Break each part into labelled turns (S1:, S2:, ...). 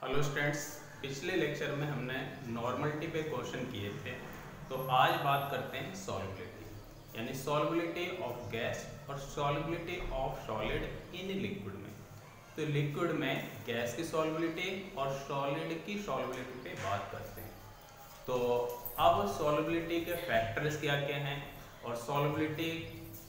S1: Hello students, पिछले lecture में हमने नॉर्मलिटी पे क्वेश्चन किए थे। तो आज बात करते हैं सॉल्युबिलिटी, यानी सॉल्युबिलिटी ऑफ गैस और solubility of solid in liquid में। तो लिक्विड में गैस की सॉल्युबिलिटी और सॉलिड की सॉल्युबिलिटी पे बात करते हैं। तो अब सॉल्युबिलिटी के फैक्टर्स क्या क्या हैं और सॉल्युबिलिटी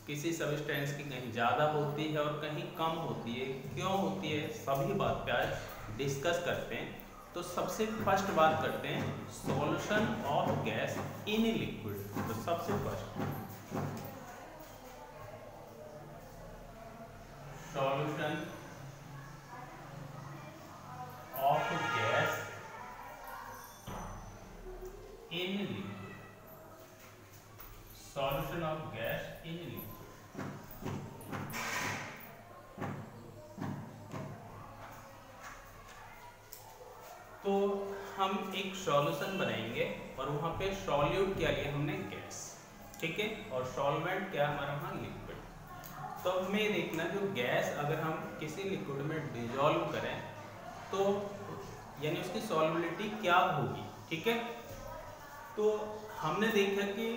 S1: किसी सब्सटेंस की कहीं ज़्यादा होती है और कहीं कम होती है, क्यों होती है, सभी बात पे आज डिस्कस करते हैं। तो सबसे फर्स्ट बात करते हैं solution of gas in liquid. तो सबसे first solution of gas in liquid, solution of gas in liquid. तो हम एक सॉल्यूशन बनाएंगे और वहां पे सॉल्यूट क्या लिया हमने, गैस, ठीक है, और सॉल्वेंट क्या हमारा वहां लिक्विड। तो हमें देखना जो गैस अगर हम किसी लिक्विड में डिजोल्व करें तो यानी उसकी सॉल्युबिलिटी क्या होगी, ठीक है। तो हमने देखा कि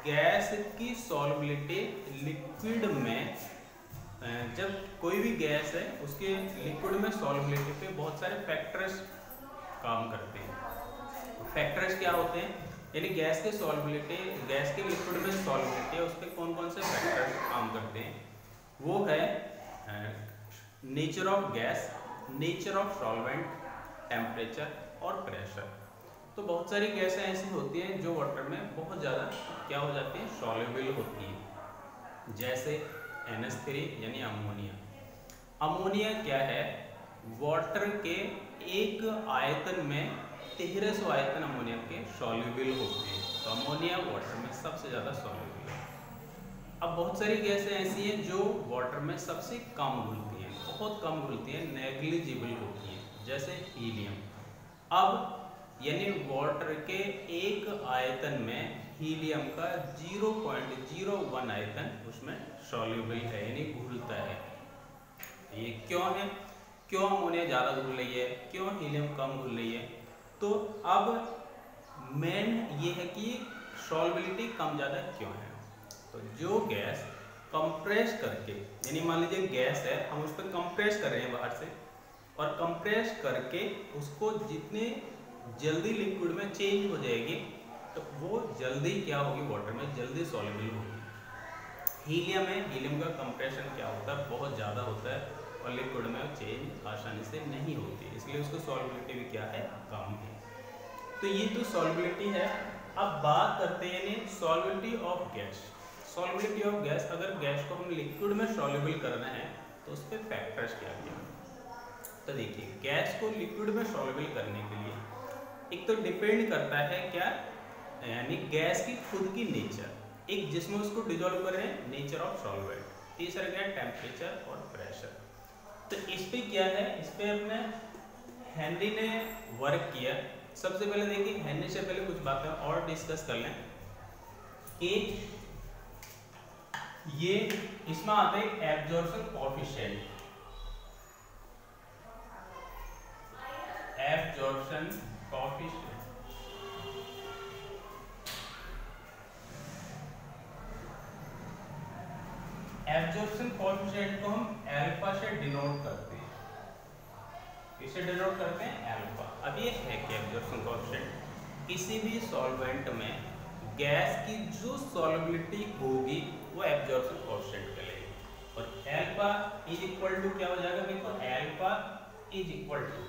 S1: गैस की सॉल्युबिलिटी लिक्विड में, जब कोई भी गैस है उसके लिक्विड में सॉल्युबिलिटी पे बहुत सारे फैक्टर्स काम करते हैं। फैक्टर्स क्या होते हैं, यानी गैस की सॉल्युबिलिटी, गैस के लिक्विड में सॉल्युबिलिटी है, उस पर कौन कौन से फैक्टर्स काम करते हैं। वो है nature of gas, nature of solvent, temperature और प्रेशर। तो बहुत सारी गैसें ऐसी होती हैं जो वाटर में बहुत ज़्यादा क्या हो जाती है, सॉल्युबल होती है, जैसे NH3 यानी अमोनिया। अमोनिया क्या है, वाटर के एक आयतन में 1300 आयतन अमोनिया के सॉल्युबल होते हैं। तो अमोनिया वाटर में सबसे ज़्यादा सॉल्युबल है। अब बहुत सारी गैसें ऐसी हैं जो वाटर में सबसे कम घुलती हैं, बहुत कम घुलती हैं, नेग्लिजिबल होती हैं, जैसे हीलियम। अब यानी वाटर के एक आयतन में हीलियम का 0.01 आयतन उसमें सॉल्युबल है, यानी घुलता है। ये क्यों है, क्यों अमोनिया ज़्यादा घुल रही है, क्यों हीलियम कम घुल रही है। तो अब मेन ये है कि सॉल्युबिलिटी कम ज़्यादा क्यों है। तो जो गैस कंप्रेस करके, यानी मान लीजिए गैस है, हम उस पर कंप्रेस कर रहे हैं बाहर से, और कंप्रेस करके उसको जितने जल्दी लिक्विड में चेंज हो जाएगी तो वो जल्दी क्या होगी, वाटर में जल्दी सॉल्युबल होगी। हीलियम है, हीलियम का कंप्रेशन क्या होता है, बहुत ज़्यादा होता है और लिक्विड में चेंज आसानी से नहीं होती, इसलिए उसको सॉल्युबिलिटी भी क्या है, कम है। तो ये तो सॉल्युबिलिटी है। अब बात करते हैं यानी solubility of gas. Solubility of gas, अगर गैस को हम लिक्विड में सॉल्युबल करना है तो उस पर फैक्टर्स क्या क्या। तो देखिए, गैस को लिक्विड में सॉल्युबल करने के लिए एक तो डिपेंड करता है क्या, यानी गैस की खुद की नेचर, एक जिसमें उसको डिजोल्व कर रहे हैं, नेचर ऑफ सॉल्वेंट, तीसरा क्या है, टेम्परेचर और प्रेशर। तो इस पे क्या है, इस पे अपने हेनरी ने वर्क किया। सबसे पहले देखिए, हेनरी से पहले कुछ बातें और डिस्कस कर लें कि ये इसमें आता है absorption coefficient, absorption coefficient. Absorption coefficient को हम अल्फा से डिनोट करते हैं। इसे डिनोट करते हैं अल्फा। अब ये है कि एब्जॉर्प्शन कोएफिशिएंट किसी भी सॉल्वेंट में गैस की जो सॉल्युबिलिटी होगी वो एब्जॉर्प्शन कोएफिशिएंट कहलाएगी। और अल्फा इज इक्वल टू क्या हो जाएगा, देखो अल्फा इज इक्वल टू,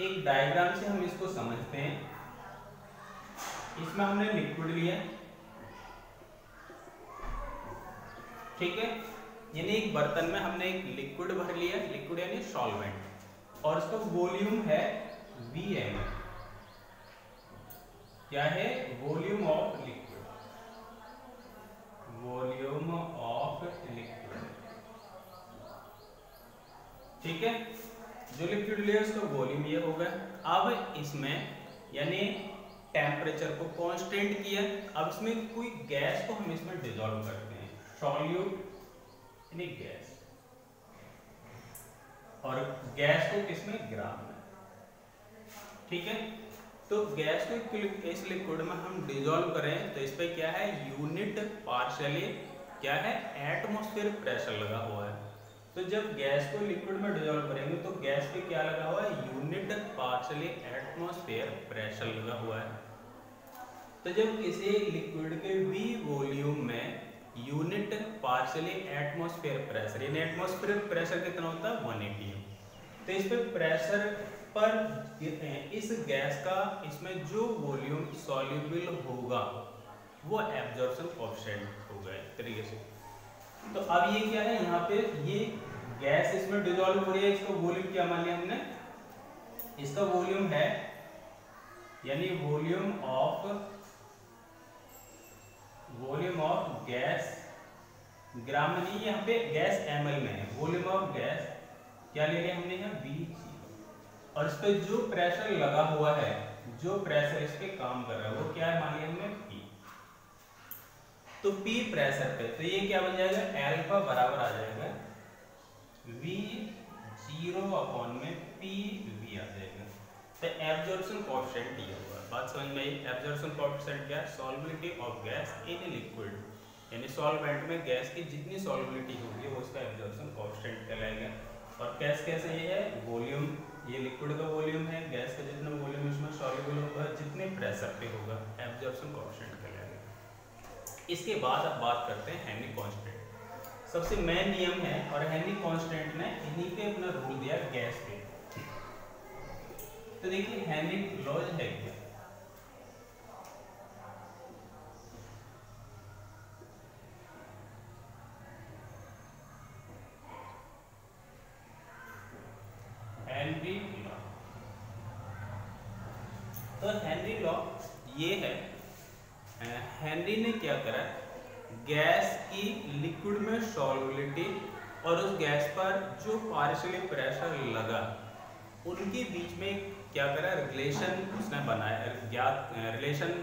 S1: एक डायग्राम से हम इसको समझते हैं। इसमें हमने लिक्विड लिया, ठीक है, यानी एक बर्तन में हमने एक लिक्विड भर लिया, लिक्विड यानी सॉल्वेंट, और इसका वॉल्यूम है Vm। क्या है, volume of liquid, volume of liquid, ठीक है। जो लिक्विड लिया उसका वॉल्यूम ये होगा। अब इसमें यानी टेम्परेचर को कांस्टेंट किया। अब इसमें कोई गैस को हम इसमें डिसॉल्व करते हैं, सॉल्यूट यानी गैस, और गैस को किसमें, ग्राम में। ठीक है, तो गैस को इस लिक्विड में हम डिजोल्व करें तो इस पे क्या है, यूनिट पार्शियली क्या है, एटमॉस्फेरिक प्रेशर लगा हुआ है। तो जब गैस को लिक्विड में डिजोल्व करेंगे तो गैस पे क्या लगा हुआ है, यूनिट पार्शियली एटमॉस्फेयर प्रेशर लगा हुआ है। तो जब किसी लिक्विड के V वॉल्यूम में यूनिट पार्शियली एटमॉस्फेयर प्रेशर, यानी एटमॉस्फेरिक प्रेशर कितना होता है, 180, तो इस पे प्रेशर पर इस गैस का इसमें जो वॉल्यूम सॉल्युबल होगा वो एब्जॉर्प्शन कोएफिशिएंट होगा एक तरीके से। तो अब ये क्या है, यहाँ पे ये गैस इसमें डिसॉल्व हो रही है, इसका वॉल्यूम क्या मान लिया हमने, इसका वॉल्यूम है, यानी वॉल्यूम ऑफ गैस ग्राम में नहीं, यहाँ पे गैस ml में है, वॉल्यूम ऑफ गैस क्या ले लिया हमने यहाँ Vg, और इस पे जो प्रेशर लगा हुआ है, जो प्रेशर इस पे काम कर रहा है वो क्या है, मान लिया हमने P। तो P प्रेशर पे, तो ये क्या बन जाएगा, अल्फा बराबर आ जाएगा V0 में PV आ जाएगा। तो एब्जॉर्प्शन कोएफिशिएंट ये होगा, बात समझ में आई। एब्जॉर्प्शन कोएफिशिएंट क्या है, solubility of gas in liquid, यानी सॉल्वेंट में गैस की जितनी सॉल्युबिलिटी होगी वो उसका एब्जॉर्प्शन कोएफिशिएंट कहलाएगा। और कैसे ये है, वॉल्यूम, ये लिक्विड का वॉल्यूम है, गैस का जितना वॉल्यूम इसमें सॉल्युबल होगा, जितने प्रेशर पे होगा, एब्जॉर्प्शन कोएफिशिएंट कहलाएगा। इसके बाद अब बात करते हैं हेनरी कांस्टेंट, सबसे मेन नियम है, और हेनरी कांस्टेंट ने इन्हीं पे अपना रूल दिया गैस पे। तो देखिए हेनरी लॉज है क्या, हेनरी लॉ। तो हेनरी लॉ ये है, हेनरी ने क्या करा, गैस की लिक्विड में सॉल्युबिलिटी और उस गैस पर जो पार्शियली प्रेशर लगा उनके बीच में क्या करा, रिलेशन उसने बनाया, ज्ञात रिलेशन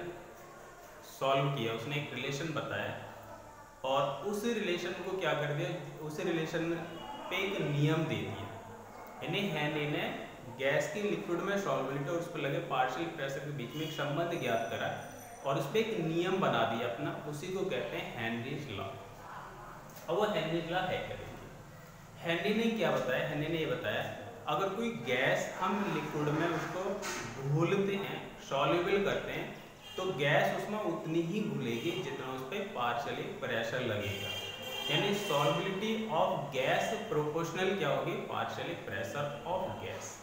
S1: सॉल्व किया, उसने एक रिलेशन बताया, और उस रिलेशन को क्या कर दिया, उस रिलेशन पे एक नियम दे दिया। यानी हेनरी ने गैस की लिक्विड में सॉल्युबिलिटी और उस पर लगे पार्शियल प्रेशर के बीच में एक संबंध ज्ञात करा और उस पर एक नियम बना दिया अपना, उसी को कहते हैं हेनरीज लॉ। और वो हेनरीज लॉ है क्या, हेनरी ने क्या बताया, हेनरी ने ये बताया अगर कोई गैस हम लिक्विड में उसको घोलते हैं, सॉल्युबल करते हैं, तो गैस उसमें उतनी ही घुलेगी जितना उस पर पार्शियली प्रेशर लगेगा, यानी सॉल्युबिलिटी ऑफ गैस प्रोपोर्शनल क्या होगी, पार्शियली प्रेशर ऑफ गैस।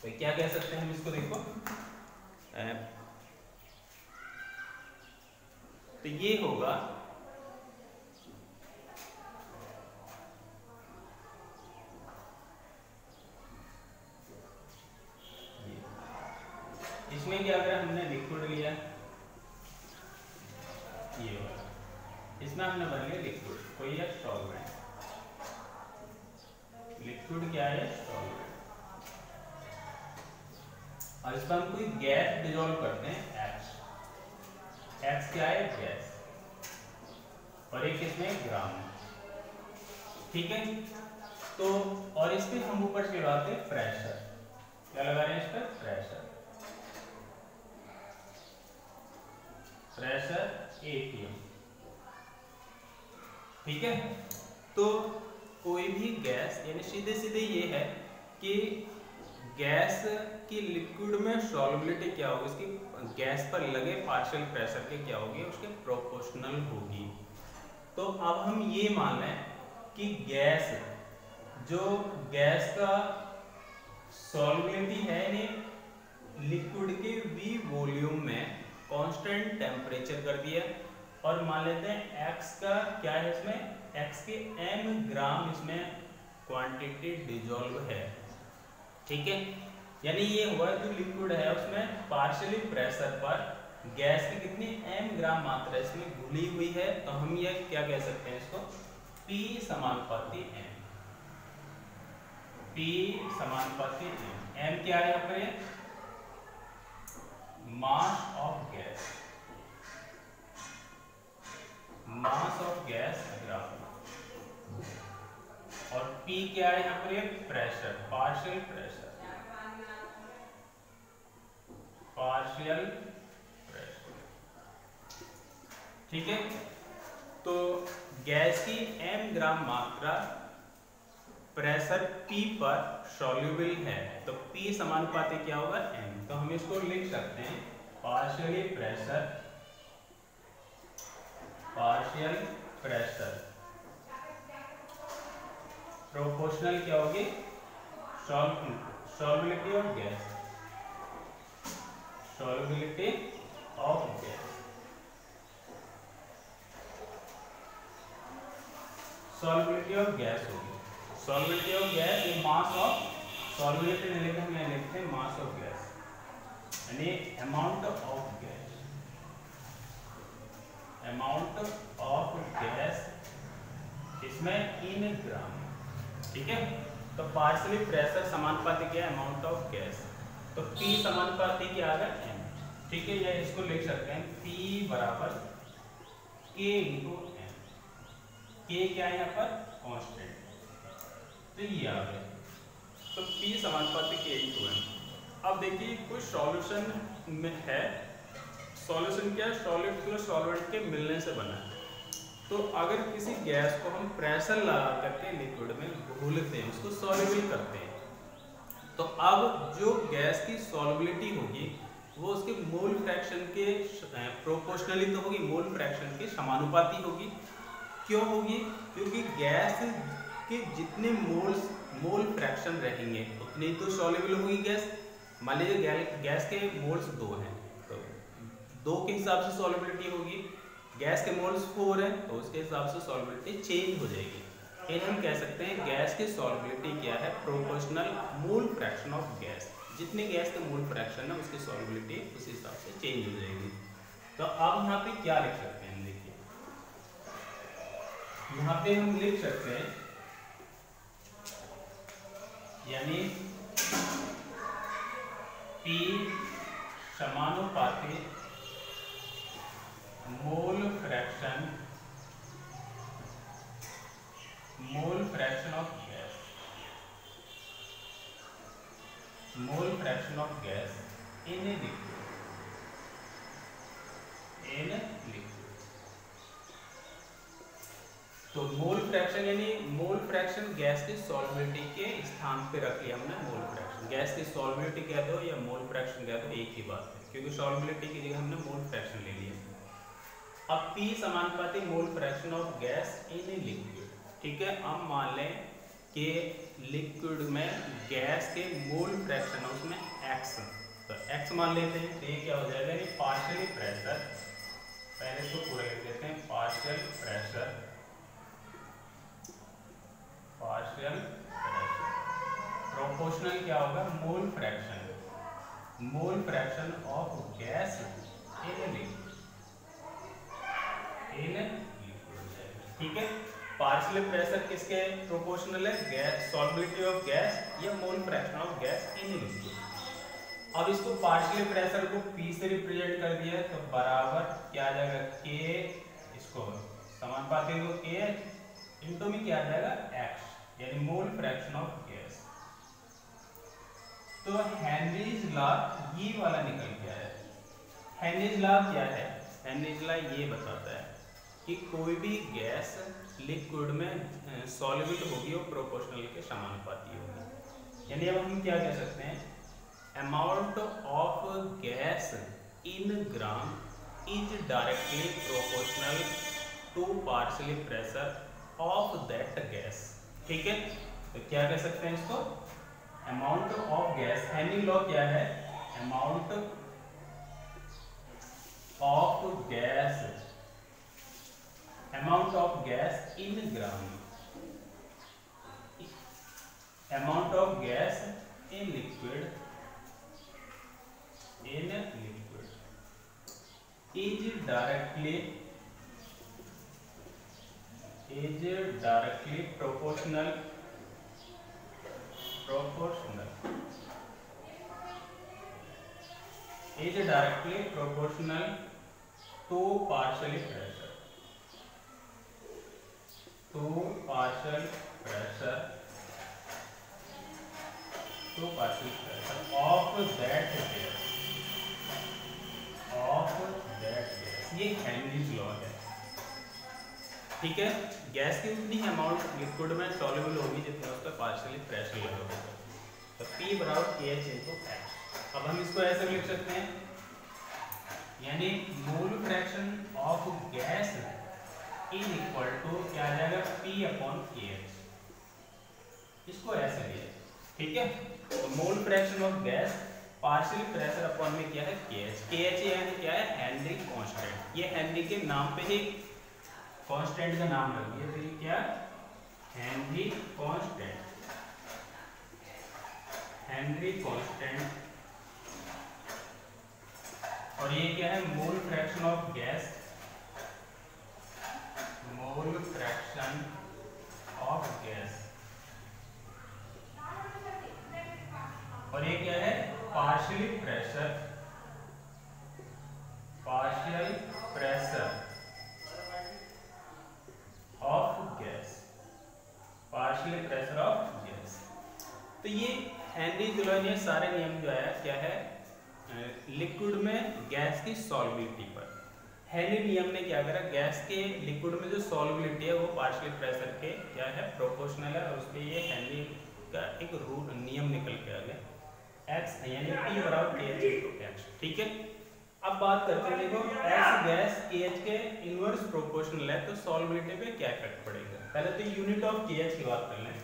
S1: तो क्या कह सकते हैं हम इसको, देखो तो ये होगा इसमें क्या करा, हमने लिक्विड लिया, ये वाला, इसमें हमने बन लिया लिक्विड, कोई है सॉल्वेंट, लिक्विड क्या है, सॉल्वेंट, और इस पर हम कोई गैस डिसॉल्व करते हैं, X क्या है, गैस, और एक इसमें ग्राम, ठीक है। तो और इस पे हम ऊपर से लगाते हैं प्रेशर, क्या लगा रहे हैं इस पर, प्रेशर APM, ठीक है। तो कोई भी गैस, यानी सीधे सीधे ये है कि गैस की लिक्विड में सॉल्युबिलिटी क्या होगी, उसकी गैस पर लगे पार्शियल प्रेशर के क्या होगी, उसके प्रोपोर्शनल होगी। तो अब हम ये मान लें कि गैस, जो गैस का सॉल्युबिलिटी है, यानी लिक्विड के V वॉल्यूम में कांस्टेंट टेम्परेचर कर दिया, और मान लेते हैं X का क्या है, इसमें X के m ग्राम इसमें क्वांटिटी डिसॉल्व है, ठीक है। यानी ये हुआ जो लिक्विड है उसमें पार्शियली प्रेशर पर गैस की कितनी m ग्राम मात्रा इसमें घुली हुई है, तो हम ये क्या कह सकते हैं इसको, P समानुपाती m, P समानुपाती m, m क्या है यहाँ पर, mass of gas, mass of gas gram, और P क्या है यहाँ पर, ये pressure, partial pressure, partial pressure. ठीक है, तो गैस की m ग्राम मात्रा प्रेशर P पर सॉल्युबल है, तो P समानुपाती क्या होगा, m। तो हम इसको लिख सकते हैं पार्शियल प्रेशर प्रोपोर्शनल क्या होगी, solubility of gas, solubility of gas, solubility of gas होगी, सॉल्युबिलिटी ऑफ गैस, ये मास ऑफ, सॉल्युबिलिटी नहीं लिखते, मैं लिखते हैं मास ऑफ गैस, यानी amount of gas, amount of gas, इसमें इन ग्राम। ठीक है, तो पार्शियली प्रेशर समानुपाती क्या है, अमाउंट ऑफ गैस, तो P समानुपाती क्या आ गया, m। ठीक है, या इसको लिख सकते हैं P बराबर K इंटू m। K क्या है यहाँ पर, कांस्टेंट, तो ये आ गया, तो P समानुपाती K इंटू m। अब देखिए कुछ सॉल्यूशन में है, सॉल्यूशन क्या है, सॉलिड प्लस सॉल्वेंट के मिलने से बना है। तो अगर किसी गैस को हम प्रेशर लगा करके लिक्विड में घोलते हैं, उसको सॉल्युबल करते हैं, तो अब जो गैस की सॉल्युबिलिटी होगी वो उसके मोल फ्रैक्शन के प्रोपोर्शनली तो होगी, मोल फ्रैक्शन के समानुपाती होगी। क्यों होगी, क्योंकि गैस के जितने मोल फ्रैक्शन रहेंगे उतनी तो सॉल्युबल होगी गैस। मान लीजिए गैस के मोल्स 2 हैं, तो 2 के हिसाब से सॉल्युबिलिटी होगी, गैस के मोल्स 4 हैं तो उसके हिसाब से सॉल्युबिलिटी चेंज हो जाएगी। इन हम कह सकते हैं गैस की सॉल्युबिलिटी क्या है, proportional mole fraction of gas, जितने गैस का मोल फ्रैक्शन है उसकी सॉल्युबिलिटी उस हिसाब से चेंज हो जाएगी। तो अब यहाँ पे क्या लिख सकते हैं, देखिए यहाँ पे हम लिख सकते हैं, यानी P समानुपाती मोल fraction of gas, mole fraction of gas in liquid, in liquid. तो मोल फ्रैक्शन यानी मोल फ्रैक्शन गैस की सॉल्युबिलिटी के स्थान पे रख लिया हमने, मोल फ्रैक्शन, गैस की सॉल्युबिलिटी कह दो या मोल फ्रैक्शन कह दो, एक ही बात है, क्योंकि सॉल्युबिलिटी की जगह हमने मोल फ्रैक्शन ले लिया। अब P समानुपाती मोल fraction of gas in liquid. ठीक है, अब मान लें कि लिक्विड में गैस के मोल फ्रैक्शन है उसमें x, तो x मान लेते हैं, तो ये क्या हो जाएगा, ये पार्शियली प्रेशर, पहले इसको पूरा लिख देते हैं, पार्शियल प्रेशर प्रोपोर्शनल क्या होगा, मोल fraction of gas in liquid, ठीक है। पार्शियल प्रेशर किसके प्रोपोर्शनल है, गैस, सॉल्युबिलिटी ऑफ गैस या मोल fraction of gas in liquid. अब इसको पार्शियल प्रेशर को P से रिप्रेजेंट कर दिया तो बराबर क्या आ जाएगा, K, इसको समानुपाती को K इनटू में क्या आ जाएगा X, यानी मोल फ्रैक्शन ऑफ गैस। तो हेनरीज लॉ ये वाला निकल के आया। हेनरीज लॉ क्या है, हेनरीज लॉ ये बताता है कि कोई भी गैस लिक्विड में सॉल्युबल होगी और प्रोपोर्शनल के समानुपाती होगी। यानी अब हम क्या कह सकते हैं, amount of gas in gram is directly proportional to partially pressure of that gas. ठीक है, तो क्या कह सकते हैं इसको, amount of gas, Henry law क्या है, amount of gas, amount of gas in gram, amount of gas in liquid is directly proportional to partial pressure, pressure to partial pressure of that gas, ये Henry's law है। ठीक है, gas की उतनी amount liquid में soluble होगी जितना उसका पार्शियली प्रेशर लेवल होगा। तो P बराबर KH इनटू H। अब हम इसको ऐसे लिख सकते हैं, यानी mole fraction of gas is equal to क्या आ जाएगा, P अपॉन KH। इसको ऐसे लिया, ठीक है। तो मोल fraction of gas partial pressure upon में क्या है, KH। KH यानी क्या है, हेनरी कांस्टेंट। ये हेनरी के नाम पे ही कांस्टेंट का नाम लग गया, तो ये क्या, हेनरी कांस्टेंट, हेनरी कांस्टेंट। और ये क्या है, मोल fraction of gas, mole fraction of gas. और ये क्या है, partial pressure, partial pressure of gas, partial pressure of gas. तो ये हेनरी दुलोन ये सारे नियम जो है क्या है, लिक्विड में गैस की सॉल्युबिलिटी पर। हेनरी नियम ने क्या करा, गैस के लिक्विड में जो सॉल्युबिलिटी है वो पार्शियल प्रेशर के क्या है, प्रोपोर्शनल है। और उस पर ये हेनरी का एक रूल नियम निकल के आ गया, X यानी P बराबर KH इनटू H। ठीक है, अब बात करते हैं, देखो X गैस KH के इनवर्स प्रोपोर्शनल है, तो सॉल्युबिलिटी पे क्या इफेक्ट पड़ेगा। पहले तो यूनिट ऑफ KH की बात कर लें।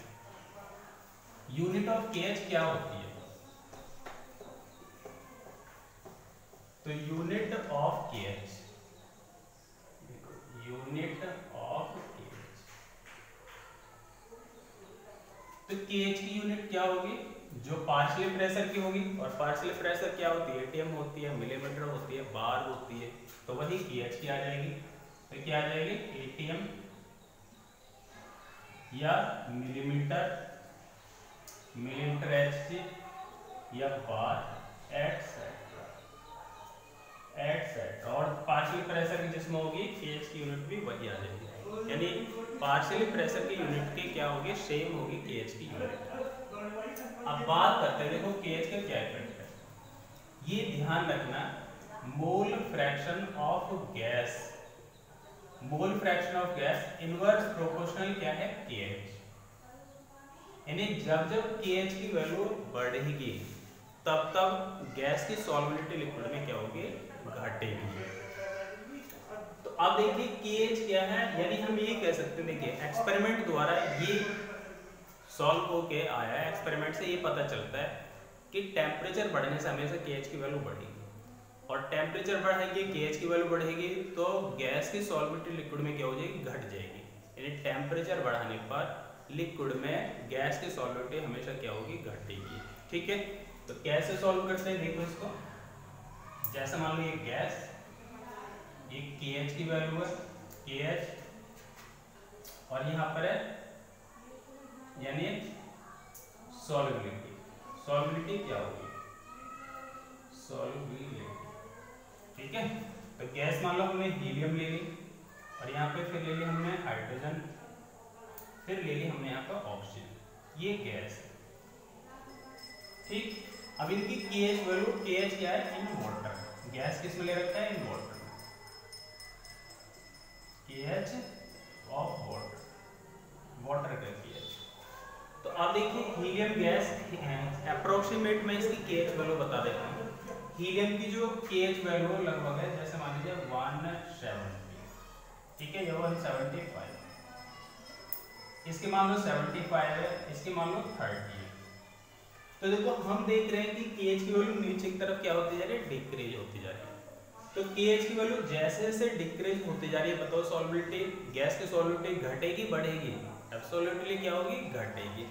S1: यूनिट ऑफ KH क्या होती है, तो unit of KH, unit of KH, तो KH की यूनिट क्या होगी, जो पार्शियल प्रेशर की होगी। और पार्शियल प्रेशर क्या होती है, एटीएम होती है, मिलीमीटर होती है, बार होती है, तो वही KH की आ जाएगी। तो क्या आ जाएगी, एटीएम या मिलीमीटर, मिलीमीटर HG या बार एटसेट्रा, एटसेट्रा। और पार्शियल प्रेशर की जिसमें होगी KH की यूनिट भी वही आ जाएगी, यानी पार्शियल प्रेशर की यूनिट की क्या होगी, सेम होगी KH की यूनिट। अब बात करते हैं, देखो KH का क्या इफेक्ट है, ये ध्यान रखना, मोल fraction of gas, mole fraction of gas inverse proportional क्या है, KH। यानी जब जब KH की वैल्यू बढ़ेगी तब तब गैस की सॉल्युबिलिटी लिक्विड में क्या होगी, घटेगी। तो अब देखिए KH क्या है, यानी हम ये कह सकते हैं, देखिए एक्सपेरिमेंट द्वारा ये सॉल्व होके आया है। एक्सपेरिमेंट से ये पता चलता है कि टेम्परेचर बढ़ने से हमेशा KH की वैल्यू बढ़ेगी, और टेम्परेचर बढ़ेगी KH की वैल्यू बढ़ेगी तो गैस की सॉल्युबिलिटी लिक्विड में क्या हो जाएगी, घट जाएगी। यानी टेम्परेचर बढ़ाने पर लिक्विड में गैस की सॉल्युबिलिटी हमेशा क्या होगी, घटेगी। ठीक है, तो कैसे सॉल्व करते हैं, देखो इसको। जैसे मान लो ये गैस, ये KH की वैल्यू है, KH, और यहाँ पर है यानी सॉल्युबिलिटी। सॉल्युबिलिटी क्या होगी, सॉल्युबिलिटी। ठीक है, तो गैस मान लो हमने हीलियम ले ली, और यहाँ पे फिर ले ली हमने हाइड्रोजन, फिर ले ली हमने यहाँ पर ऑक्सीजन, ये गैस है। ठीक, अब इनकी KH वैल्यू, KH क्या है, इन वाटर, गैस किस में ले रखा है, इन वाटर में, KH ऑफ वाटर, वाटर का KH। तो आप देखिए हीलियम गैस, अप्रोक्सीमेट में इसकी KH वैल्यू बता देता हूँ। हीलियम की जो KH वैल्यू लगभग है, जैसे मान लीजिए 170, ठीक है, ये 175, इसके मान लो 75 है, इसके मान लो 30 है। तो देखो हम देख रहे हैं कि KH की वैल्यू नीचे की तरफ क्या होती जा रही है, डिक्रीज होती जा रही है। तो KH की वैल्यू जैसे जैसे डिक्रीज होती जा रही है, बताओ सॉल्युबिलिटी, गैस की सॉल्युबिलिटी घटेगी बढ़ेगी, एब्सोल्युटली क्या होगी, घटेगी,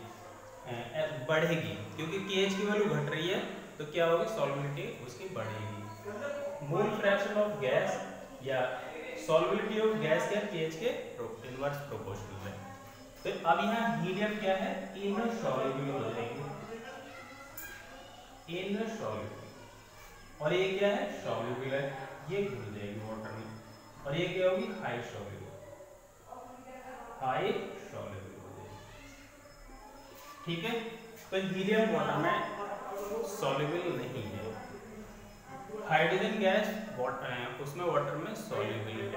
S1: बढ़ेगी, क्योंकि KH की वैल्यू घट रही है तो क्या होगी, सॉल्युबिलिटी उसकी बढ़ेगी। मोल फ्रैक्शन ऑफ गैस या सॉल्युबिलिटी ऑफ गैस क्या, KH के इनवर्स प्रोपोर्शनल है। तो अब यहाँ हीलियम क्या है, इनसॉल्युबल हो जाएगी, इनसॉल्युबल, और ये क्या है, सॉल्युबल है, ये घुल जाएगी वाटर में, और ये क्या होगी, हाई सॉल्युबल, हाई सॉल्युबल हो जाएगी। ठीक है। तो हीलियम वाटर में सॉल्युबल नहीं है, हाइड्रोजन गैस उसमें वाटर में सॉल्युबल है,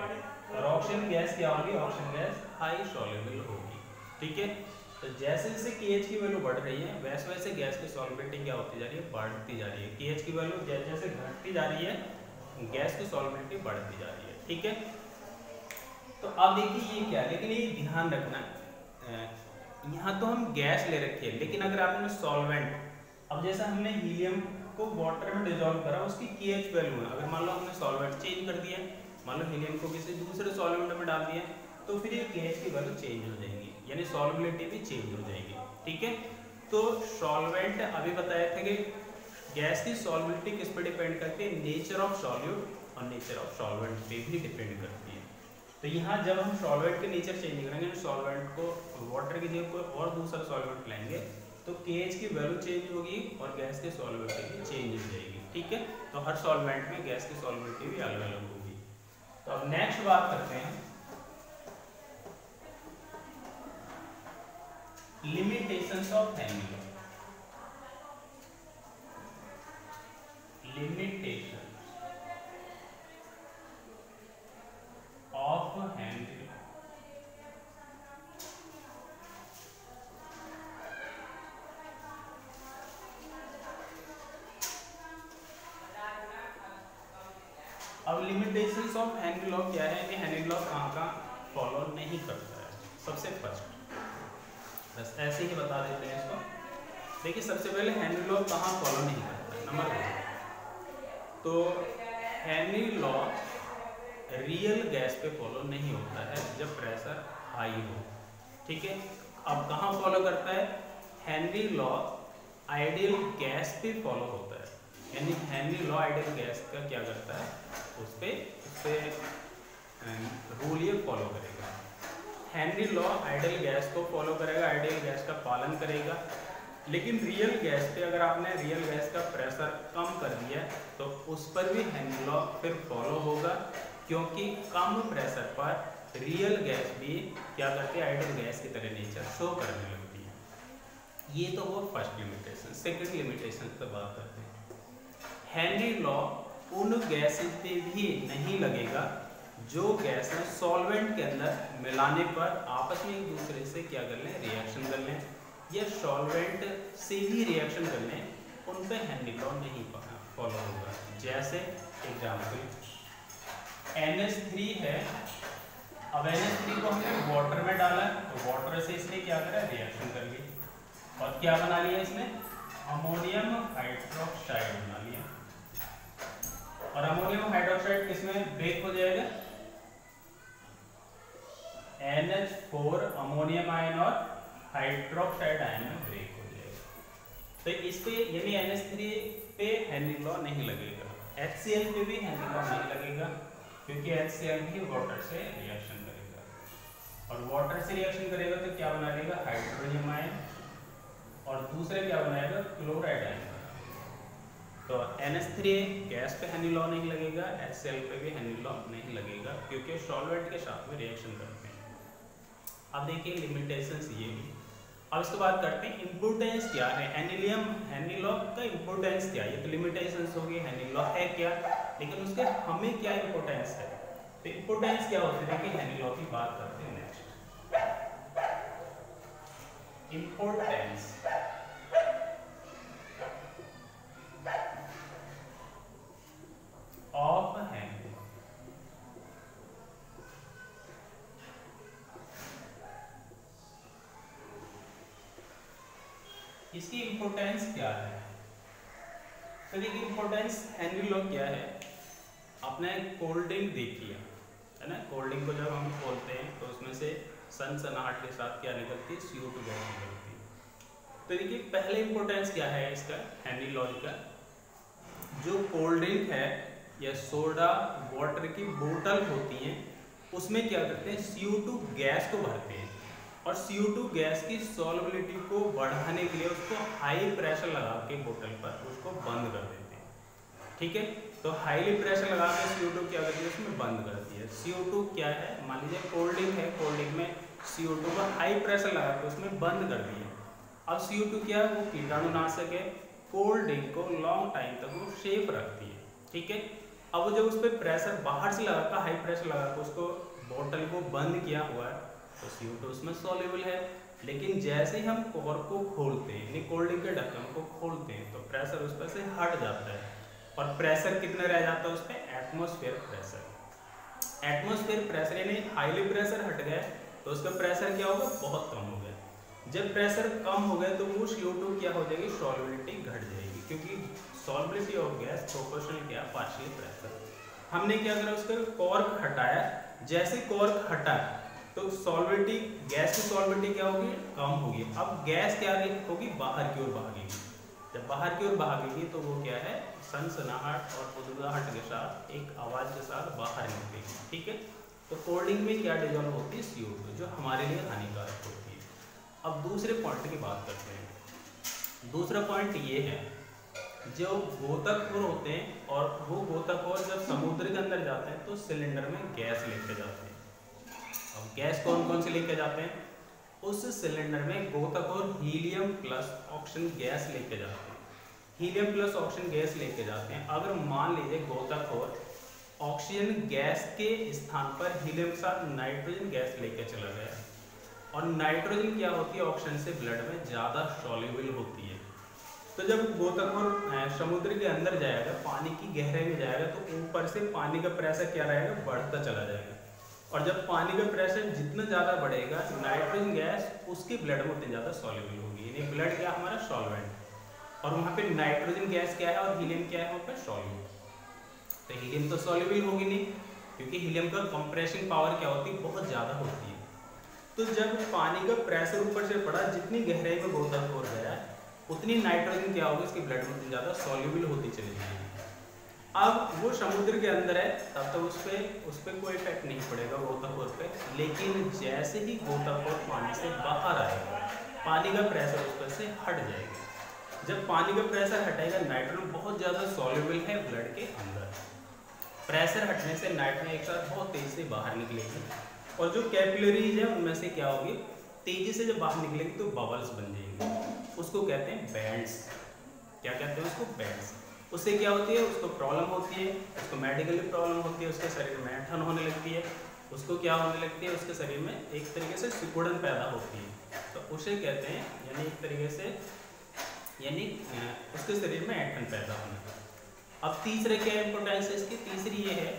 S1: और ऑक्सीजन गैस क्या होगी, ऑक्सीजन गैस हाई सॉल्युबल होगी। ठीक है। तो जैसे जैसे KH की वैल्यू बढ़ रही है वैसे वैसे गैस की सॉल्युबिलिटी क्या होती जा रही है, बढ़ती जा रही है। KH की वैल्यू जैसे जैसे घटती जा रही है गैस की सॉल्युबिलिटी बढ़ती जा रही है। ठीक है। तो अब देखिए ये क्या है, लेकिन ये ध्यान रखना यहाँ तो हम गैस ले रखी है, लेकिन अगर आपने सॉल्वेंट, अब जैसा हमने हीलियम को वाटर में डिसॉल्व करा उसकी KH वैल्यू है, अगर मान लो हमने सॉल्वेंट चेंज कर दिया, मान लो हीलियम को किसी दूसरे सॉल्वेंट में डाल दिया, तो फिर ये KH की वैल्यू चेंज हो जाएगी, यानी सॉल्युबिलिटी भी चेंज हो जाएगी। ठीक है। तो सॉल्वेंट अभी बताया था कि गैस की सॉल्युबिलिटी किस पर डिपेंड करती है, नेचर ऑफ सॉल्यूट और नेचर ऑफ सॉल्वेंट पे भी डिपेंड करती है। तो यहाँ जब हम सॉल्वेंट के नेचर चेंज करेंगे, सॉल्वेंट को वाटर की जगह कोई और दूसरा सॉल्वेंट लेंगे, तो KH की वैल्यू चेंज होगी और गैस की सॉल्युबिलिटी भी चेंज हो जाएगी। ठीक है। तो हर सॉल्वेंट में गैस की सॉल्युबिलिटी भी अलग अलग होगी। तो अब नेक्स्ट बात करते हैं limitations of Henry law. Limitation of Henry law. अब लिमिटेशंस ऑफ हेनरी लॉ क्या है कि हेनरी लॉ कहाँ फॉलो नहीं करता है। सबसे फर्स्ट बस ऐसे ही बता देते हैं इसको। देखिए सबसे पहले हेनरी लॉ कहाँ फॉलो नहीं करता है, नंबर 1 तो हेनरी लॉ रियल गैस पे फॉलो नहीं होता है जब प्रेशर हाई हो। ठीक है। अब कहाँ फॉलो करता है, हेनरी लॉ आइडियल गैस पे फॉलो होता है, यानी हेनरी लॉ आइडियल गैस का क्या करता है, उस पे रूल ये फॉलो करेगा। हेनरी लॉ आइडियल गैस को फॉलो करेगा, आइडियल गैस का पालन करेगा, लेकिन रियल गैस पे अगर आपने रियल गैस का प्रेशर कम कर दिया तो उस पर भी हेनरी लॉ फिर फॉलो होगा, क्योंकि कम प्रेशर पर रियल गैस भी क्या करती है, आइडियल गैस की तरह नेचर शो करने लगती है। ये तो वो फर्स्ट लिमिटेशन। सेकंड लिमिटेशन पर बात करते हैं। हेनरी लॉ उन गैसेज पे भी नहीं लगेगा जो गैस में सॉल्वेंट के अंदर मिलाने पर आपस में एक दूसरे से क्या कर लें, रिएक्शन कर लें, या सॉल्वेंट से ही रिएक्शन कर लें, उन पे हेनरी लॉ नहीं फॉलो होगा। जैसे एग्जाम्पल NH3 है, अब NH3 को हमने वाटर में डाला तो वाटर से इसने क्या करा, रिएक्शन कर ली, और क्या बना लिया इसने, अमोनियम हाइड्रोक्साइड बना लिया, और अमोनियम हाइड्रोक्साइड किसमें ब्रेक हो जाएगा, NH4 अमोनियम आयन और हाइड्रोक्साइड आयन में ब्रेक हो जाएगा। तो इस पे यानी NH3 पे हेनरी लॉ नहीं लगेगा, HCl पे भी हेनरी लॉ नहीं लगेगा, क्योंकि HCl भी वाटर से रिएक्शन करेगा, और वाटर से रिएक्शन करेगा तो क्या बना लेगा, हाइड्रोनियम आयन, और दूसरे क्या बनाएगा, क्लोराइड आयन। तो NH3 गैस पे हेनरी लॉ नहीं लगेगा, HCl पे भी हेनरी लॉ नहीं लगेगा, क्योंकि सॉल्वेंट के साथ में रिएक्शन करते हैं। अब देखिए लिमिटेशंस ये भी। अब इसके बाद करते हैं इंपोर्टेंस क्या है, हेनरी लॉ का इंपोर्टेंस क्या है। ये तो लिमिटेशंस होगी, हेनरी लॉ है क्या, लेकिन उसके हमें क्या इंपोर्टेंस है। तो इंपोर्टेंस क्या होती है, देखिए हेनरी लॉ की बात करते हैं next. Importance of Henry law. इसकी इंपोर्टेंस क्या है, तो देखिए इंपोर्टेंस हेनरी लॉ क्या है। आपने कोल्ड ड्रिंक देखी है ना, कोल्ड ड्रिंक को जब हम खोलते हैं तो उसमें से सनसनाहट के साथ क्या निकलती है, CO2 गैस निकलती है। तो देखिए पहले इंपोर्टेंस क्या है इसका, हेनरी लॉ का, जो कोल्ड ड्रिंक है या सोडा वाटर की बोतल होती है उसमें क्या करते हैं, CO2 गैस को भरते हैं, और CO2 गैस की सॉल्युबिलिटी को बढ़ाने के लिए उसको हाई प्रेशर लगा के बोतल पर उसको बंद कर देते हैं। ठीक है। तो हाईली प्रेशर लगा के CO2 क्या करती है, उसमें बंद करती है। CO2 क्या है, मान लीजिए कोल्ड ड्रिंक है, कोल्ड ड्रिंक में CO2 का हाई प्रेशर लगा के उसमें बंद कर दिया, अब CO2 क्या है, वो कीटाणुनाशक है, कोल्ड ड्रिंक को लॉन्ग टाइम तक वो सेफ रखती है, ठीक है। अब वो जब उस पर प्रेशर बाहर से लगाकर, हाई प्रेशर लगाकर उसको बोतल को बंद किया हुआ है, तो CO2 उसमें सॉल्युबल है। लेकिन जैसे ही हम कॉर्क को खोलते हैं, यानी कोल्ड ड्रिंक के ढक्कन को खोलते हैं, तो प्रेशर उस पर से हट जाता है। और प्रेशर कितना रह जाता है उस पर, एटमॉस्फेयर प्रेशर। एटमॉस्फेयर प्रेशर यानी हाईली प्रेशर हट गया, तो उसका प्रेशर क्या होगा, बहुत कम हो गया। जब प्रेशर कम हो गया तो वो CO2 क्या हो जाएगी, सॉल्युबिलिटी घट जाएगी, क्योंकि सॉल्युबिलिटी ऑफ गैस प्रोपोर्शनल क्या, पार्शियल प्रेशर। हमने क्या करा, उसका कॉर्क हटाया, जैसे कॉर्क हटा तो सॉल्युबिलिटी, गैस की सॉल्युबिलिटी क्या होगी, कम होगी। अब गैस क्या होगी, बाहर की ओर भागेगी। जब बाहर की ओर भागेगी तो वो क्या है, सनसनाहट और बुदबुदाहट के साथ, एक आवाज के साथ बाहर निकलेगी, ठीक है। तो कोल्ड ड्रिंक में क्या डिजॉल्व होती है, CO2, जो हमारे लिए हानिकारक होती है। अब दूसरे पॉइंट की बात करते हैं। दूसरा पॉइंट ये है, जो गोताखोर होते हैं, और वो गोताखोर जब समुद्र के अंदर जाते हैं तो सिलेंडर में गैस लेके जाते हैं। अब गैस कौन कौन से लेके जाते हैं, उस सिलेंडर में गोताखोर हीलियम प्लस ऑक्सीजन गैस लेके जाते हैं। हीलियम प्लस ऑक्सीजन गैस लेके जाते हैं। अगर मान लीजिए गोताखोर ऑक्सीजन गैस के स्थान पर हीलियम के साथ नाइट्रोजन गैस लेके चला गया, और नाइट्रोजन क्या होती है, ऑक्सीजन से ब्लड में ज़्यादा सॉल्युबल होती है। तो जब गोताखोर समुद्र के अंदर जाएगा, पानी की गहराई में जाएगा, तो ऊपर से पानी का प्रेशर क्या रहेगा, बढ़ता चला जाएगा। और जब पानी का प्रेशर जितना ज़्यादा बढ़ेगा, नाइट्रोजन गैस उसके ब्लड में उतनी ज़्यादा सॉल्युबल होगी, यानी ब्लड क्या हमारा सॉल्वेंट, और वहाँ पे नाइट्रोजन गैस क्या है और हीलियम क्या है, वहाँ पे सॉल्युबल। तो हीलियम तो सॉल्युबल होगी नहीं, क्योंकि हीलियम का कंप्रेसिंग पावर क्या होती है, बहुत ज़्यादा होती है। तो जब पानी का प्रेशर ऊपर से बढ़ा, जितनी गहराई में गोताखोर गया, उतनी नाइट्रोजन क्या होगी, उसके ब्लड में उतनी ज़्यादा सॉल्युबल होती चली जाएगी। अब वो समुद्र के अंदर है, तब तक उस पर कोई इफेक्ट नहीं पड़ेगा गोताखोर पे। लेकिन जैसे ही गोताखोर पानी से बाहर आएगा, पानी का प्रेशर उस पर से हट जाएगा। जब पानी का प्रेशर हटेगा, नाइट्रोजन बहुत ज़्यादा सॉल्युबल है ब्लड के अंदर, प्रेशर हटने से नाइट्रोजन एक साथ बहुत तेज़ी से बाहर निकलेगी, और जो कैपिलरीज है उनमें से क्या होगी, तेज़ी से जब बाहर निकलेगी तो बबल्स बन जाएंगे। उसको कहते हैं बैंड्स। क्या कहते हैं उसको, बैंड्स। उससे क्या होती है, उसको प्रॉब्लम होती है, उसको मेडिकली प्रॉब्लम होती है, उसके शरीर में ऐंठन होने लगती है, उसको क्या होने लगती है, उसके शरीर में एक तरीके से सिकुड़न पैदा होती है, तो उसे कहते हैं, यानी एक तरीके से, यानी उसके शरीर में ऐंठन पैदा होना। अब तीसरे क्या इंपॉर्टेंस है इसकी, तीसरी ये है,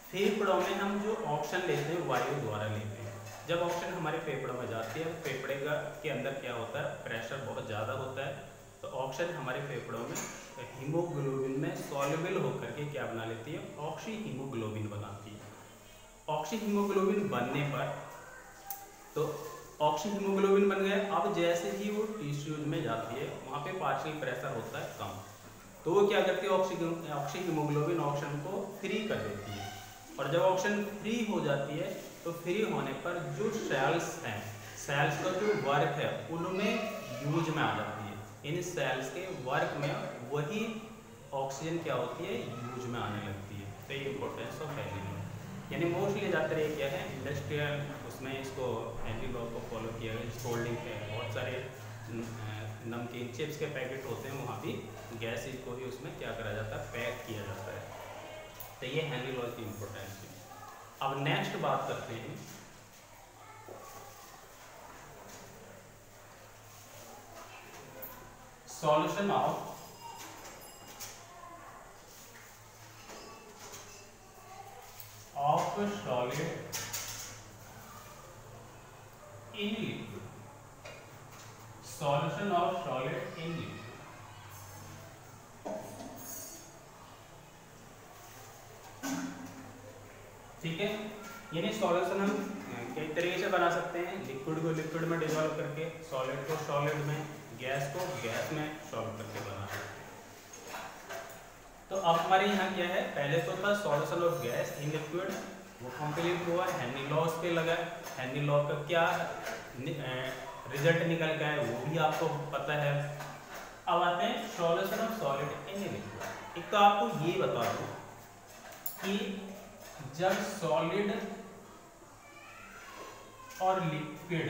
S1: फेफड़ों में हम जो ऑक्सीजन लेते हैं वायु द्वारा लेते हैं। जब ऑक्सीजन हमारे फेफड़ों में जाती है, फेफड़े के अंदर क्या होता है, प्रेशर बहुत ज़्यादा होता है, तो ऑक्सीजन हमारे फेफड़ों में हीमोग्लोबिन में सॉल्युबल होकर के क्या बना लेती है, ऑक्सी हीमोग्लोबिन बनाती है। ऑक्सी हीमोग्लोबिन बनने पर, तो ऑक्सी हीमोग्लोबिन बन गया। अब जैसे ही वो टिश्यूज में जाती है, वहाँ पे पार्शियल प्रेशर होता है कम, तो वो क्या करती है, ऑक्सी हीमोग्लोबिन ऑक्सीजन को फ्री कर देती है। और जब ऑक्सीजन फ्री हो जाती है, तो फ्री होने पर जो सेल्स हैं, सेल्स का जो वर्क है उनमें यूज में आ जाती है। इन सेल्स के वर्क में वही ऑक्सीजन क्या होती है, यूज में आने लगती है। तो ये इंपॉर्टेंस ऑफ हेनरी लॉ, यानी मोस्टली ज़्यादातर ये क्या है, इंडस्ट्रियल उसमें इसको हेनरी लॉ को फॉलो किया गया। होल्डिंग पे बहुत सारे नमकीन चिप्स के पैकेट होते हैं, वहाँ भी गैस को ही उसमें क्या करा जाता है, पैक किया जाता है। तो ये हेनरी लॉ की इम्पोर्टेंस है। अब नेक्स्ट बात करते हैं solution of solid in liquid. Solution of solid in liquid, ठीक है। यानी सॉल्यूशन हम कई तरीके से बना सकते हैं, लिक्विड को लिक्विड में डिसॉल्व करके, सॉलिड को सॉलिड में, गैस को गैस में सॉल्व करके बना सकते हैं। तो अब हमारे यहाँ क्या है, पहले तो था solution of gas in liquid, वो कंप्लीट हुआ, हेनरी लॉ पे लगा। हेनरी लॉ का क्या रिजल्ट निकल गया है वो भी आपको पता है। अब आते हैं solution of solid in liquid. एक तो आपको ये बता दूं कि जब सॉलिड और लिक्विड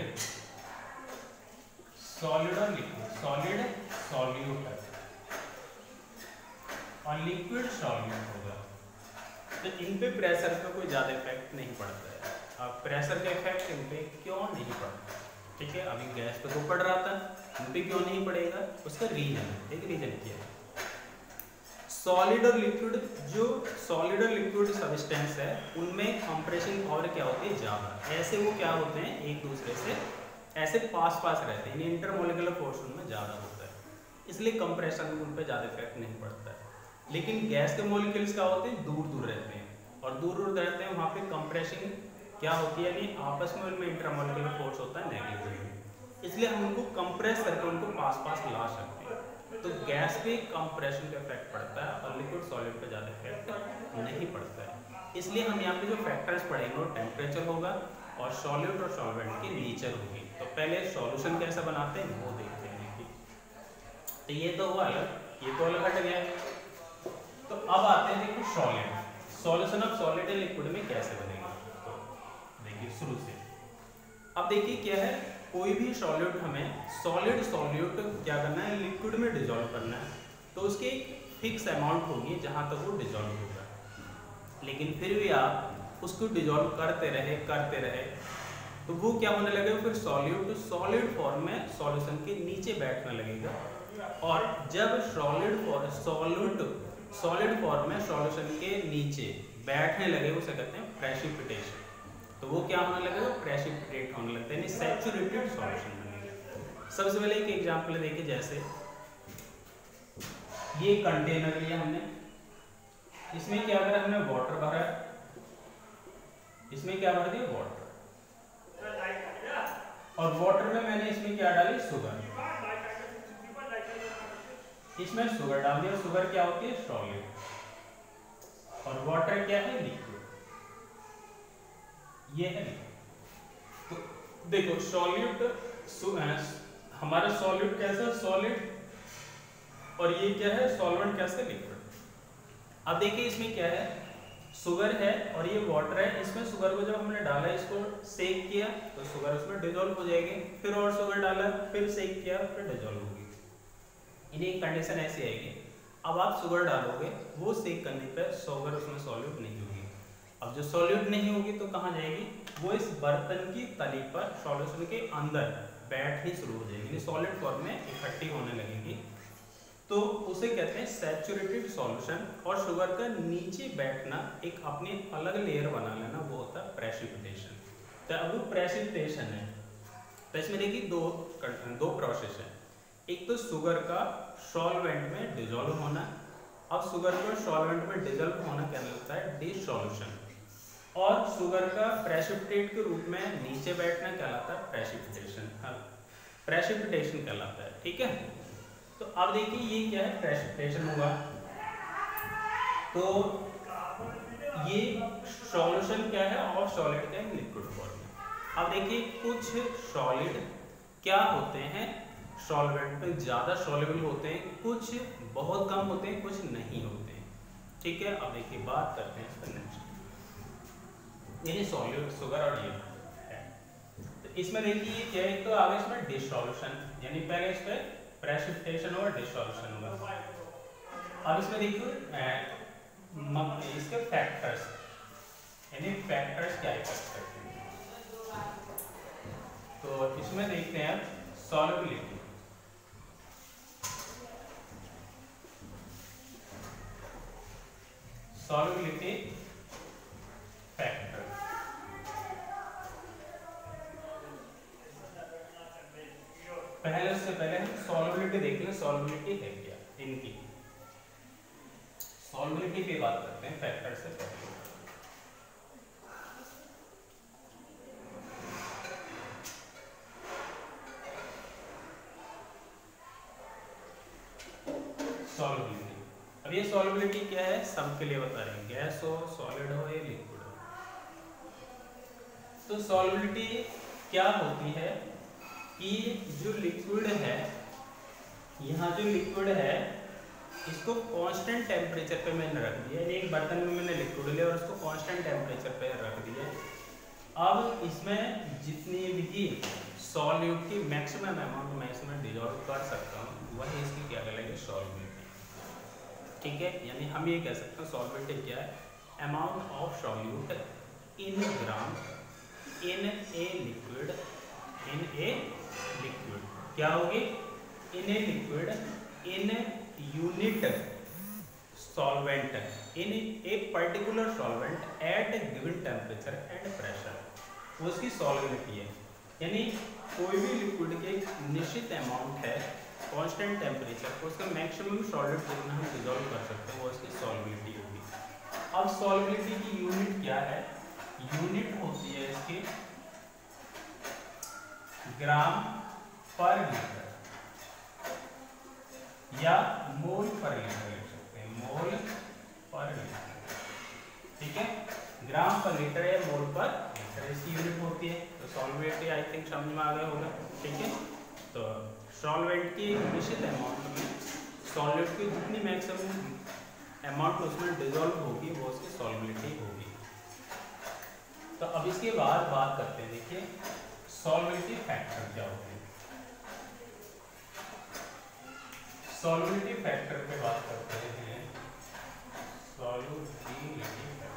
S1: सॉलिड और लिक्विड, सॉलिड सॉल्यूट और लिक्विड सॉल्यूट होगा, तो इन पे प्रेशर का कोई ज़्यादा इफेक्ट नहीं पड़ता है। अब प्रेशर का इफेक्ट इन पे क्यों नहीं पड़ता, ठीक है, अभी गैस पे तो पड़ रहा था, इन पे क्यों नहीं पड़ेगा, उसका रीजन, एक रीजन क्या है। सॉलिड और लिक्विड, जो सॉलिड और लिक्विड सब्सटेंस है उनमें कंप्रेसिंग पावर क्या होती है, ज़्यादा, ऐसे वो क्या होते हैं एक दूसरे से ऐसे पास पास रहते हैं, इंटरमोलिकुलर फोर्स उनमें ज़्यादा होता है, इसलिए कंप्रेशन उन पर ज़्यादा इफेक्ट नहीं पड़ता है। लेकिन गैस के मॉलिक्यूल्स क्या होते हैं, दूर दूर रहते हैं, और दूर दूर रहते हैं वहाँ पे कंप्रेसिंग क्या होती है, यानी आपस में उनमें इंटरमोलिकुलर फोर्स होता है नेगेटिव, इसलिए हम उनको कंप्रेस करके उनको पास पास ला सकते हैं। तो गैस पे कंप्रेशन का इफेक्ट पड़ता है और लिक्विड सॉलिड पे ज़्यादा इफेक्ट नहीं पड़ता है, इसलिए हम यहाँ पे जो फैक्टर्स पढ़ेंगे वो टेम्परेचर होगा और सॉल्यूट और सॉल्वेंट की नेचर होगी। तो पहले सॉल्यूशन कैसा बनाते हैं वो देखते हैं। तो ये तो हुआ अलग, ये तो अलग हट गया। तो अब आते हैं देखो solid, solution of solid and liquid में कैसे बनेगा। तो देखिए शुरू से, अब देखिए क्या है, कोई भी सॉल्यूट हमें सॉलिड सॉल्यूट क्या करना है, लिक्विड में डिजोल्व करना है, तो उसकी फिक्स अमाउंट होगी जहाँ तक वो डिजोल्व होगा, लेकिन फिर भी आप उसको डिजोल्व करते रहे तो वो क्या होने लगेगा, फिर सॉल्यूट सॉलिड फॉर्म में सॉल्यूशन के नीचे बैठने लगेगा, और जब सॉलिड फॉर्म में सॉल्यूशन के नीचे बैठने लगे उसे कहते हैं प्रेसिपिटेशन। तो वो क्या होने लगेगा, प्रेसिपिटेट होने लगता है, यानी सैचुरेटेड सॉल्यूशन बनेगा। सबसे पहले एक एग्जांपल देखिए, जैसे ये कंटेनर लिया हमने, इसमें क्या करा हमने, वाटर भरा, इसमें क्या भर दिया, वाटर, और वाटर में मैंने इसमें क्या डाली, शुगर, इसमें शुगर डाल दिया, शुगर क्या होती है, सॉलिड, और वाटर क्या है, लिक्विड, ये है लिक्विड। तो देखो सॉल्यूट, हमारा सॉल्यूट कैसा, सॉलिड, और ये क्या है, सॉल्वेंट कैसे, लिक्विड। अब देखिए इसमें क्या है, शुगर है और ये वाटर है, इसमें शुगर को जब हमने डाला, इसको सेक किया तो शुगर उसमें डिजोल्व हो जाएगी, फिर और शुगर डाला, फिर सेक किया, फिर डिजोल्व होगी, इन्हीं कंडीशन ऐसी आएगी। अब आप शुगर डालोगे, वो सेक करने पर शुगर उसमें सॉल्यूट नहीं होगी, अब जो सॉल्यूट नहीं होगी तो कहाँ जाएगी, वो इस बर्तन की तली पर सॉल्यूशन के अंदर बैठनी शुरू हो जाएगी, सॉलिड फॉर्म में इकट्ठी होने लगेगी, तो उसे कहते हैं सैचुरेटेड सॉल्यूशन। और शुगर का नीचे बैठना, एक अपनी अलग लेयर बना लेना, वो होता है प्रेसिपिटेशन। तो अब वो प्रेसिपिटेशन है, तो इसमें देखिए दो प्रोसेस है, एक तो शुगर का सॉल्वेंट में डिजोल्व होना, अब शुगर को सॉल्वेंट में डिजोल्व होना कहलाता है डिसॉल्यूशन, और शुगर का प्रेसिपिटेट के रूप में नीचे बैठना कहलाता है प्रेसिपिटेशन, प्रेसिपिटेशन कहलाता है, ठीक है। तो अब देखिए ये क्या है, प्रेसिपिटेशन हुआ, तो ये सॉल्यूशन क्या है और सॉलिड क्या है, लिक्विड फॉर्म। अब देखिए कुछ सॉलिड क्या होते हैं, सॉल्वेंट में ज़्यादा सॉल्युबल होते हैं, कुछ बहुत कम होते हैं, कुछ नहीं होते हैं, ठीक है। अब देखिए बात करते हैं इसका नेक्स्ट, यानी सॉल्यूट, शुगर और ये है। तो इसमें देखिए क्या है, तो आगे इसमें डिसॉल्यूशन, यानी पहले इस पे प्रेसिपिटेशन और डिसॉल्यूशन होगा। अब इसमें देखिए इसके फैक्टर्स, यानी फैक्टर्स क्या इफेक्ट करते हैं, तो इसमें देखते हैं सॉल्युबिलिटी, सॉल्युबिलिटी फैक्टर, पहले हम सॉल्युबिलिटी देख लें, सॉल्युबिलिटी है क्या इनकी, सॉल्युबिलिटी पे बात करते हैं फैक्टर से पहले। सॉल्युबिलिटी, अब ये सॉल्युबिलिटी क्या है, सबके लिए बता रहे हैं, गैस हो, सॉलिड हो या लिक्विड हो। तो सॉल्युबिलिटी क्या होती है कि जो लिक्विड है, यहाँ जो लिक्विड है इसको कांस्टेंट टेम्परेचर पे मैंने रख दिया, एक बर्तन में मैंने लिक्विड लिया और इसको कांस्टेंट टेम्परेचर पे रख दिया। अब इसमें जितनी भी सॉल्यूट की मैक्सिमम अमाउंट मैं इसमें डिजॉल्व कर सकता हूँ, वही इसकी क्या कहलाएगी, सॉल्युबिलिटी। ठीक है, यानी हम ये कह सकते हैं सॉल्युबिलिटी क्या है, amount of solute in gram in a liquid, in a liquid क्या होगी, in a liquid in unit solvent in a particular solvent at given temperature and pressure, वो उसकी सॉल्युबिलिटी है। यानी कोई भी लिक्विड के निश्चित अमाउंट है कांस्टेंट टेम्परेचर को, उसका मैक्सिमम सॉल्यूट जितना हम डिजोल्व कर सकते हैं वो उसकी सॉल्युबिलिटी होगी। अब सॉल्युबिलिटी की यूनिट क्या है, यूनिट होती है इसकी ग्राम पर लीटर या मोल पर लीटर लिख सकते हैं, मोल पर लीटर। ठीक है, ग्राम पर लीटर या मोल पर लीटर इसकी यूनिट होती है। तो सॉल्युबिलिटी आई थिंक समझ में आ गया होगा। ठीक है, तो सॉल्वेंट की निश्चित अमाउंट में सॉल्यूट की जितनी मैक्सिमम अमाउंट उसमें डिजोल्व होगी वो उसकी सॉल्युबिलिटी होगी। तो अब इसके बाद बात करते हैं, देखिए सॉल्युबिलिटी फैक्टर क्या होते हैं। सॉल्युबिलिटी फैक्टर पे बात करते हैं, सॉल्युबिलिटी फैक्टर।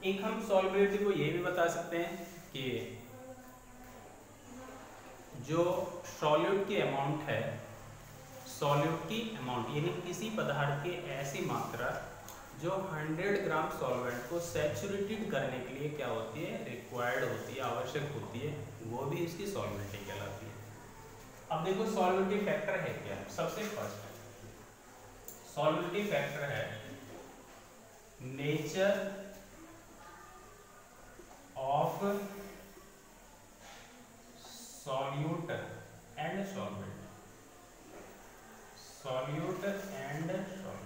S1: एक हम सॉल्युबिलिटी को ये भी बता सकते हैं कि जो सॉल्यूट की अमाउंट है, सॉल्यूट की अमाउंट यानी किसी पदार्थ की ऐसी मात्रा जो 100 ग्राम सॉल्वेंट को सैचुरेटेड करने के लिए क्या होती है, रिक्वायर्ड होती है, आवश्यक होती है, वो भी इसकी सॉल्युबिलिटी कहलाती है। अब देखो सॉल्युबिलिटी फैक्टर है क्या, सबसे फर्स्ट सॉल्युबिलिटी फैक्टर है nature of solute and solvent, solute and solvent.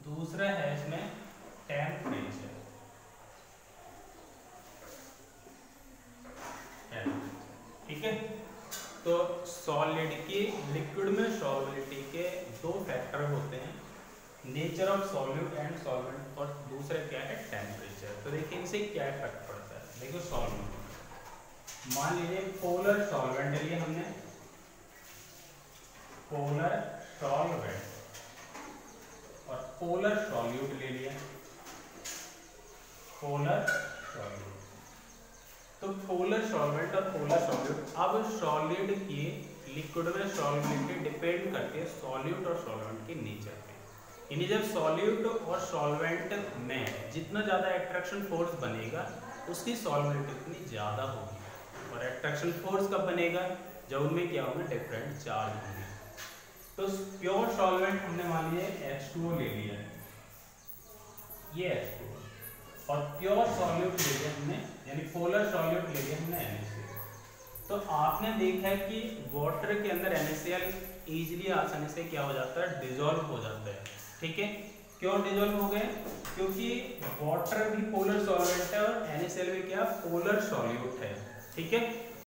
S1: दूसरा है इसमें टेम्परेचर, ठीक है। तो सॉलिड की लिक्विड में सॉल्युबिलिटी के दो फैक्टर होते हैं, nature of solute and solvent, और दूसरा क्या है, टेम्परेचर। तो देखिए इनसे क्या फर्क पड़ता है। देखो सॉल्वेंट, मान लीजिए पोलर सॉल्वेंट लिए हमने, पोलर सॉल्वेंट और पोलर सॉल्यूट ले लिया, पोलर सॉल्यूट। तो पोलर सॉल्वेंट और पोलर सॉल्यूट, अब सॉलिड की लिक्विड में सॉल्युबिलिटी डिपेंड करती है सॉल्यूट और सॉल्वेंट के नेचर पे। यानी जब सॉल्यूट और सॉल्वेंट में जितना ज़्यादा एट्रैक्शन फोर्स बनेगा उसकी सॉल्युबिलिटी उतनी ज़्यादा होगी, और एट्रैक्शन फोर्स कब बनेगा, जब उनमें क्या होंगे, डिफरेंट चार्ज होंगे। तो प्योर सॉल्वेंट हमने मान लिया H2O ले लिया, ये H2O, और प्योर सॉल्यूट ले लिया हमने, यानी पोलर सॉल्यूट ले लिया हमने NaCl। तो आपने देखा है कि वाटर के अंदर NaCl इजीली आसानी से क्या हो जाता है, डिजोल्व हो जाता है। ठीक है, क्यों डिजोल्व हो गए, क्योंकि वाटर भी पोलर सॉल्वेंट है और NaCl भी क्या, पोलर सॉल्यूट है। ठीक है,